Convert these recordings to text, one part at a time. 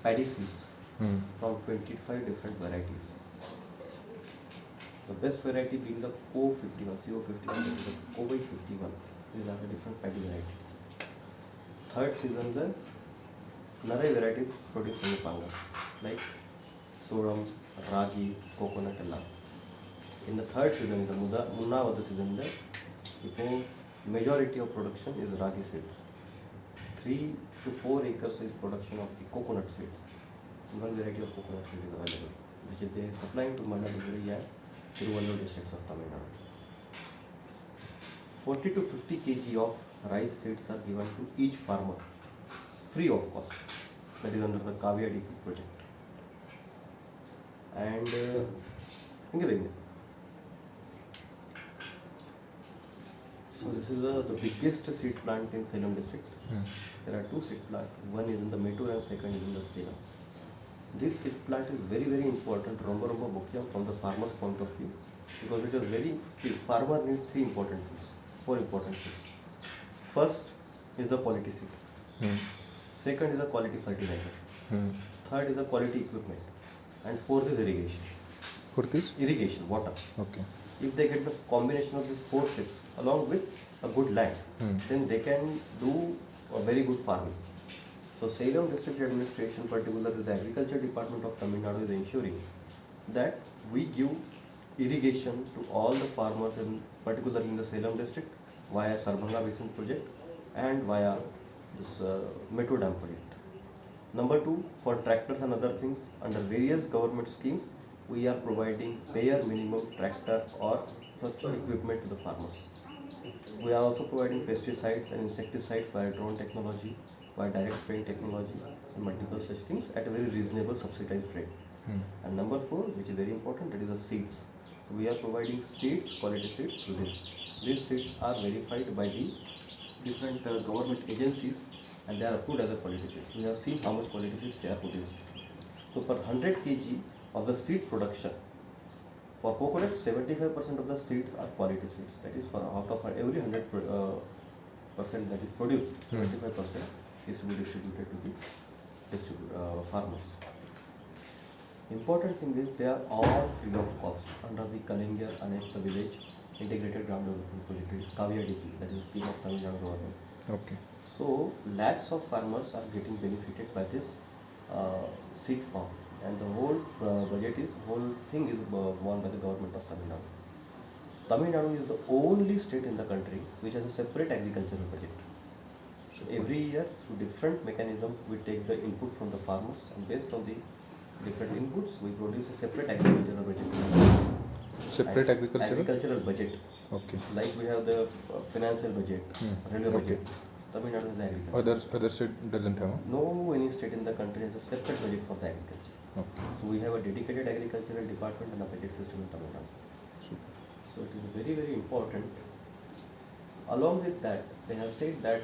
paddy seeds from 25 different varieties. The best variety being the CO51, CO51, that is the COVID 51. These are the different paddy varieties. Third season, the Narai varieties produced in the Panga, like Soram, Ragi, coconut, and love. In the third season, the Munna of the season, the majority of production is Ragi seeds. 3 to 4 acres is production of the coconut seeds. One variety of coconut seed is available, which is they are supplying to Mandaluguri and Tiruvallur districts of Tamil Nadu. 40 to 50 kg of rice seeds are given to each farmer, free of cost. That is under the Kavya DP project. And so this is the biggest seed plant in Salem district. There are 2 seed plants. One is in the Mettur and second is in the Salem. This seed plant is very, very important from the farmer's point of view, because it is farmer needs 4 important things. First is the quality seed. Second is the quality fertilizer. Third is the quality equipment. And fourth is irrigation. Fourth is? Irrigation, water. Okay. If they get the combination of these 4 things along with a good land, then they can do a very good farming. So Salem District Administration, particularly the Agriculture Department of Tamil Nadu, is ensuring that we give irrigation to all the farmers, in particular in the Salem district, via Sarbanga Basin project and via this Metro Dam project. Number 2, for tractors and other things, under various government schemes, we are providing bare minimum tractor or such equipment to the farmers. We are also providing pesticides and insecticides via drone technology, by direct spraying technology, and multiple such things at a very reasonable subsidized rate. And number 4, which is very important, that is the seeds. So we are providing seeds, quality seeds through this. These seeds are verified by the different government agencies, and they are approved as a quality seeds. We have seen how much quality seeds they are produced. So per 100 kg of the seed production, for coconut, 75% of the seeds are quality seeds. That is, for out of every 100% that is produced, 75% is to be distributed to the farmers. Important thing is they are all free of cost under the Kalingar Anekta Village Integrated Gram Development Project. It is Kavya DP, that is scheme of Tamil Nadu government. Okay. So lakhs of farmers are getting benefited by this seed farm, and the whole thing is borne by the government of Tamil Nadu. Tamil Nadu is the only state in the country which has a separate agricultural budget. So every year, through different mechanisms, we take the input from the farmers, and based on the different inputs, we produce a separate agricultural budget. Separate agricultural budget. Okay. Like we have the financial budget, railway budget. Tamil Nadu has agriculture. Other state doesn't have? No, any state in the country has a separate budget for the agriculture. Okay. So we have a dedicated agricultural department and a budget system in Tamil Nadu. So it is very, very important. Along with that, they have said that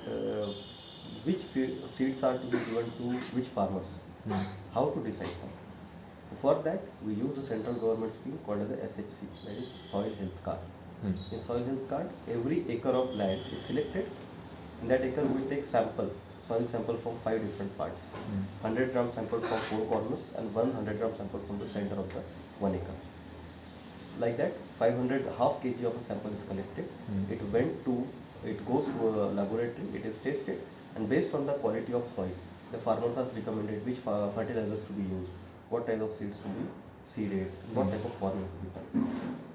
which seeds are to be given to which farmers, how to decide them. So for that, we use the central government scheme called as the SHC, that is Soil Health Card. In Soil Health Card, every acre of land is selected. In that acre, we take soil sample from 5 different parts. 100 gram sample from 4 corners and 100 gram sample from the center of the 1 acre. Like that, half kg of a sample is collected. It goes to a laboratory, it is tested, and based on the quality of soil, the farmers are recommended which fertilizers to be used, what type of seeds to be seeded, what type of farming to be done.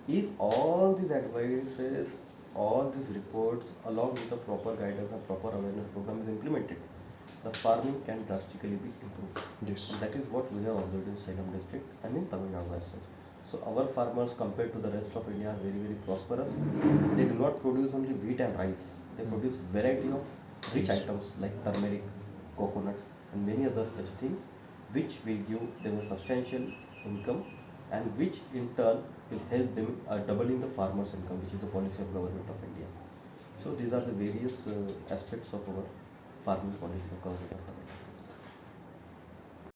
If all these advices, all these reports, along with the proper guidance and proper awareness program is implemented, the farming can drastically be improved. Yes. And that is what we have observed in Salem district and in Tamil Nadu as well. So our farmers, compared to the rest of India, are very, very prosperous. They do not produce only wheat and rice. They produce variety of rich items like turmeric, coconut, and many other such things, which will give them a substantial income, and which in turn will help them doubling the farmers' income, which is the policy of government of India. So these are the various aspects of our farming policy of government of India.